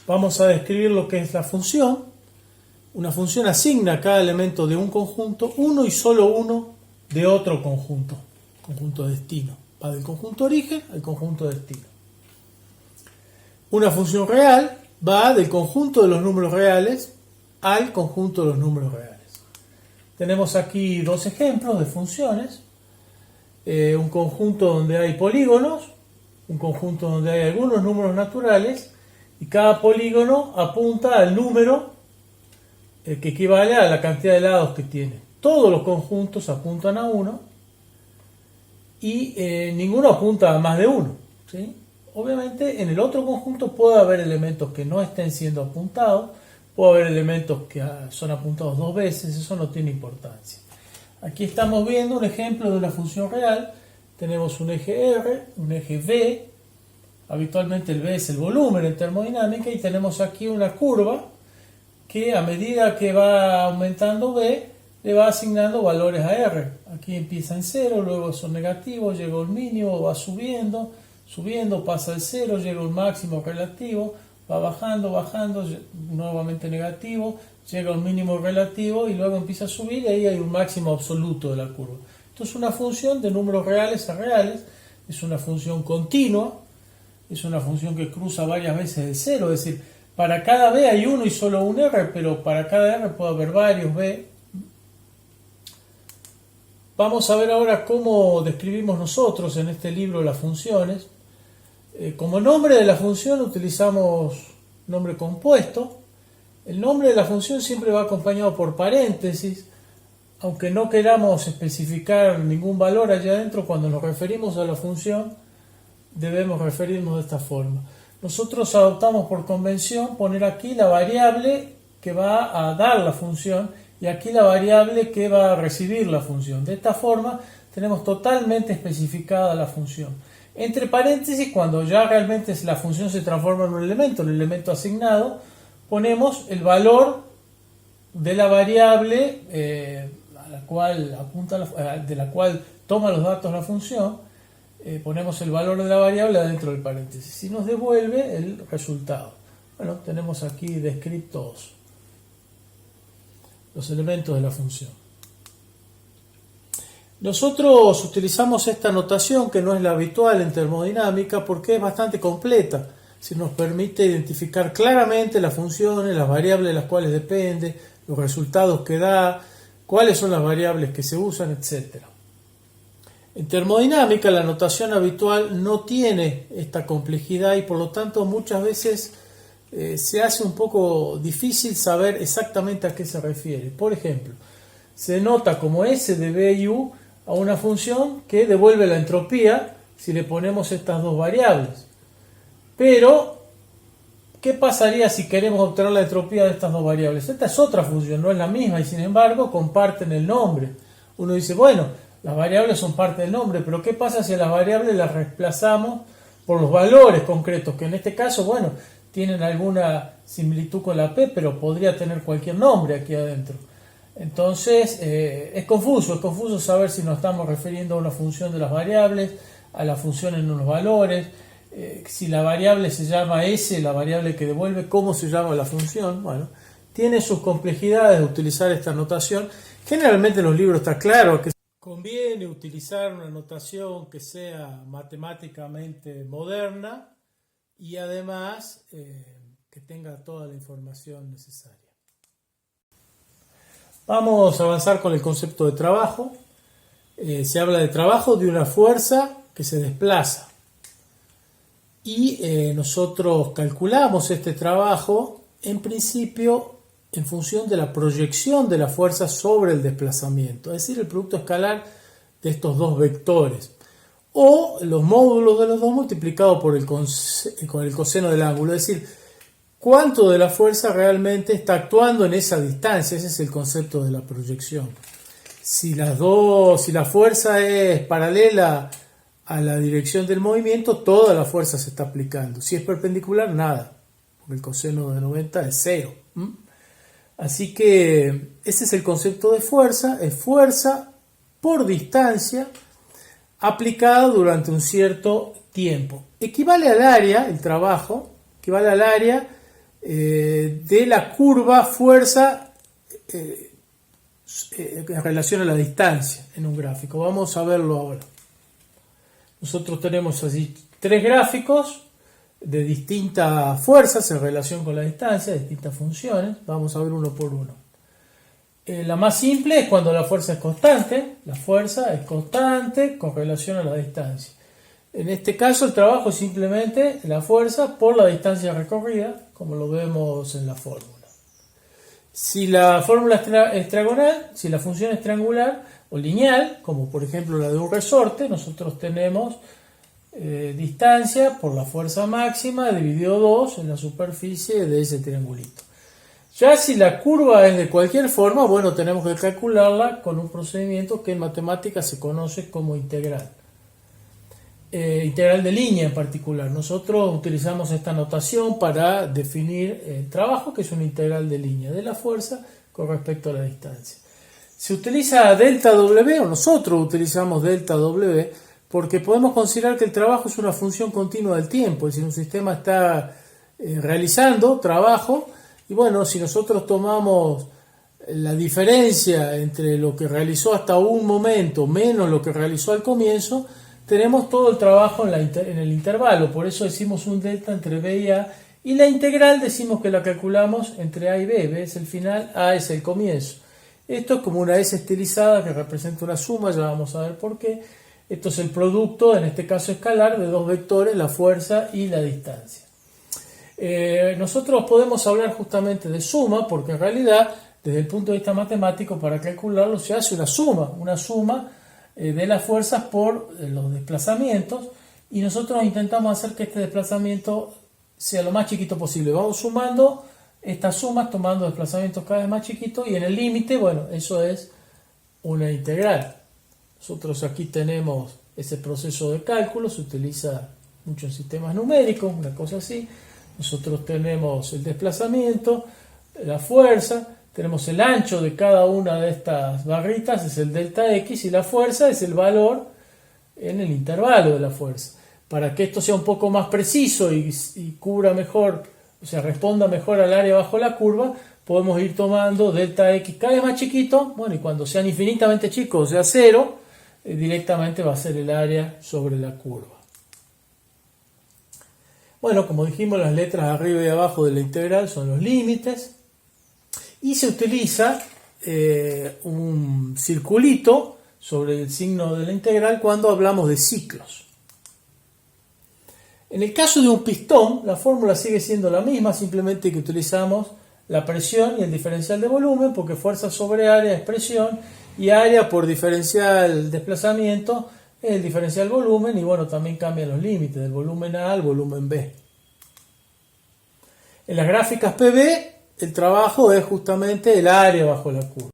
Vamos a describir lo que es la función. Una función asigna a cada elemento de un conjunto uno y solo uno de otro conjunto destino. Va del conjunto origen al conjunto destino. Una función real va del conjunto de los números reales al conjunto de los números reales. Tenemos aquí dos ejemplos de funciones. Un conjunto donde hay polígonos, un conjunto donde hay algunos números naturales, y cada polígono apunta al número que equivale a la cantidad de lados que tiene. Todos los conjuntos apuntan a 1 y ninguno apunta a más de 1, ¿sí? Obviamente en el otro conjunto puede haber elementos que no estén siendo apuntados, puede haber elementos que son apuntados dos veces, eso no tiene importancia. Aquí estamos viendo un ejemplo de una función real. Tenemos un eje R, un eje V, habitualmente el V es el volumen en termodinámica, y tenemos aquí una curva que a medida que va aumentando V, le va asignando valores a R. Aquí empieza en 0, luego son negativos, llega al mínimo, va subiendo, pasa al 0, llega a un máximo relativo, va bajando, nuevamente negativo, llega a un mínimo relativo y luego empieza a subir, y ahí hay un máximo absoluto de la curva. Esto es una función de números reales a reales, es una función continua, es una función que cruza varias veces el 0, es decir, para cada B hay uno y solo un R, pero para cada R puede haber varios B. Vamos a ver ahora cómo describimos nosotros en este libro las funciones. Como nombre de la función utilizamos nombre compuesto. El nombre de la función siempre va acompañado por paréntesis, aunque no queramos especificar ningún valor allá adentro. Cuando nos referimos a la función debemos referirnos de esta forma. Nosotros adoptamos por convención poner aquí la variable que va a dar la función y aquí la variable que va a recibir la función. De esta forma tenemos totalmente especificada la función. Entre paréntesis, cuando ya realmente la función se transforma en un elemento, el elemento asignado, ponemos el valor de la variable a la cual apunta de la cual toma los datos la función. Ponemos el valor de la variable dentro del paréntesis y nos devuelve el resultado. Bueno, tenemos aquí descritos los elementos de la función. Nosotros utilizamos esta notación, que no es la habitual en termodinámica, porque es bastante completa. Si nos permite identificar claramente las funciones, las variables de las cuales depende, los resultados que da, cuáles son las variables que se usan, etc. En termodinámica la notación habitual no tiene esta complejidad y por lo tanto muchas veces se hace un poco difícil saber exactamente a qué se refiere. Por ejemplo, se nota como S de B y U a una función que devuelve la entropía si le ponemos estas dos variables. Pero, ¿qué pasaría si queremos obtener la entropía de estas dos variables? Esta es otra función, no es la misma, y sin embargo comparten el nombre. Uno dice, bueno, las variables son parte del nombre, pero ¿qué pasa si a las variables las reemplazamos por los valores concretos? Que en este caso, bueno, tienen alguna similitud con la P, pero podría tener cualquier nombre aquí adentro. Entonces, es confuso saber si nos estamos refiriendo a una función de las variables, a la función en unos valores, si la variable se llama S, la variable que devuelve, ¿cómo se llama la función? Bueno, tiene sus complejidades de utilizar esta notación. Generalmente en los libros está claro que conviene utilizar una notación que sea matemáticamente moderna y además que tenga toda la información necesaria. Vamos a avanzar con el concepto de trabajo. Se habla de trabajo de una fuerza que se desplaza. Y nosotros calculamos este trabajo, en principio, en función de la proyección de la fuerza sobre el desplazamiento, es decir, el producto escalar de estos dos vectores, o los módulos de los dos multiplicado por el coseno del ángulo, es decir, cuánto de la fuerza realmente está actuando en esa distancia. Ese es el concepto de la proyección. Si la fuerza es paralela a la dirección del movimiento, toda la fuerza se está aplicando. Si es perpendicular, nada, porque el coseno de 90 es 0. Así que ese es el concepto de fuerza, es fuerza por distancia aplicada durante un cierto tiempo. Equivale al área, el trabajo, equivale al área de la curva fuerza en relación a la distancia en un gráfico. Vamos a verlo ahora. Nosotros tenemos así 3 gráficos de distintas fuerzas en relación con la distancia, distintas funciones. Vamos a ver uno por uno. La más simple es cuando la fuerza es constante. La fuerza es constante con relación a la distancia. En este caso el trabajo es simplemente la fuerza por la distancia recorrida, como lo vemos en la fórmula. Si la fórmula es triangular, si la función es triangular o lineal, como por ejemplo la de un resorte, nosotros tenemos distancia por la fuerza máxima dividido 2 en la superficie de ese triangulito. Ya si la curva es de cualquier forma, bueno, tenemos que calcularla con un procedimiento que en matemáticas se conoce como integral. Integral de línea en particular. Nosotros utilizamos esta notación para definir el trabajo, que es una integral de línea de la fuerza con respecto a la distancia. Se utiliza delta W, o nosotros utilizamos delta W, porque podemos considerar que el trabajo es una función continua del tiempo, es decir, un sistema está realizando trabajo, y bueno, si nosotros tomamos la diferencia entre lo que realizó hasta un momento menos lo que realizó al comienzo, tenemos todo el trabajo en el intervalo, por eso decimos un delta entre B y A, y la integral decimos que la calculamos entre A y B. B es el final, A es el comienzo. Esto es como una S estilizada que representa una suma, ya vamos a ver por qué. Esto es el producto, en este caso escalar, de 2 vectores, la fuerza y la distancia. Nosotros podemos hablar justamente de suma, porque en realidad, desde el punto de vista matemático, para calcularlo se hace una suma de las fuerzas por los desplazamientos, y nosotros intentamos hacer que este desplazamiento sea lo más chiquito posible. Vamos sumando estas sumas, tomando desplazamientos cada vez más chiquitos, y en el límite, bueno, eso es una integral. Nosotros aquí tenemos ese proceso de cálculo, se utiliza mucho en sistemas numéricos, una cosa así. Nosotros tenemos el desplazamiento, la fuerza, tenemos el ancho de cada una de estas barritas, es el delta X, y la fuerza es el valor en el intervalo de la fuerza. Para que esto sea un poco más preciso y cubra mejor, o sea, responda mejor al área bajo la curva, podemos ir tomando delta X cada vez más chiquito, bueno, y cuando sean infinitamente chicos, o sea 0, directamente va a ser el área sobre la curva. Bueno, como dijimos, las letras arriba y abajo de la integral son los límites, y se utiliza un circulito sobre el signo de la integral cuando hablamos de ciclos. En el caso de un pistón, la fórmula sigue siendo la misma, simplemente que utilizamos la presión y el diferencial de volumen, porque fuerza sobre área es presión, y área por diferencial desplazamiento es el diferencial volumen, y bueno, también cambian los límites del volumen A al volumen B. En las gráficas PV, el trabajo es justamente el área bajo la curva.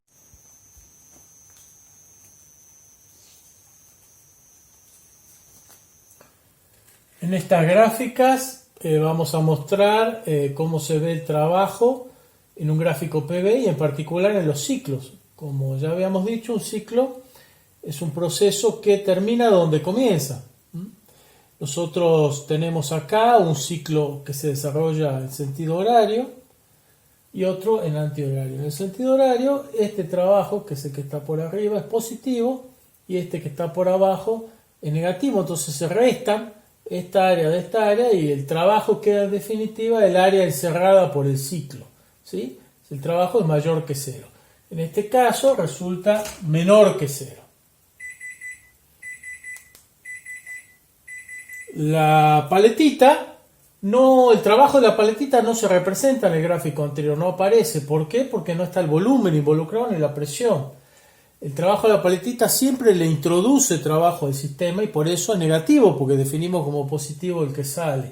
En estas gráficas vamos a mostrar cómo se ve el trabajo en un gráfico PV y en particular en los ciclos. Como ya habíamos dicho, un ciclo es un proceso que termina donde comienza. Nosotros tenemos acá un ciclo que se desarrolla en sentido horario y otro en antihorario. En el sentido horario, este trabajo, que es el que está por arriba, es positivo, y este que está por abajo es negativo. Entonces se restan esta área de esta área y el trabajo queda en definitiva el área encerrada por el ciclo, ¿sí? El trabajo es mayor que 0. En este caso resulta menor que 0. La paletita, el trabajo de la paletita no se representa en el gráfico anterior, no aparece. ¿Por qué? Porque no está el volumen involucrado ni la presión. El trabajo de la paletita siempre le introduce trabajo al sistema y por eso es negativo, porque definimos como positivo el que sale.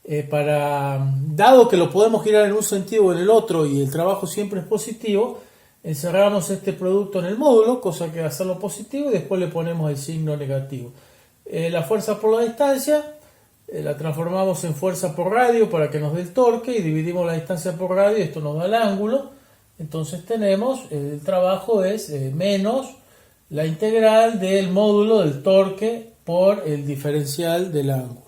Dado que lo podemos girar en un sentido o en el otro y el trabajo siempre es positivo, encerramos este producto en el módulo, cosa que va a hacerlo positivo, y después le ponemos el signo negativo. La fuerza por la distancia la transformamos en fuerza por radio para que nos dé el torque, y dividimos la distancia por radio y esto nos da el ángulo. Entonces tenemos, el trabajo es menos la integral del módulo del torque por el diferencial del ángulo.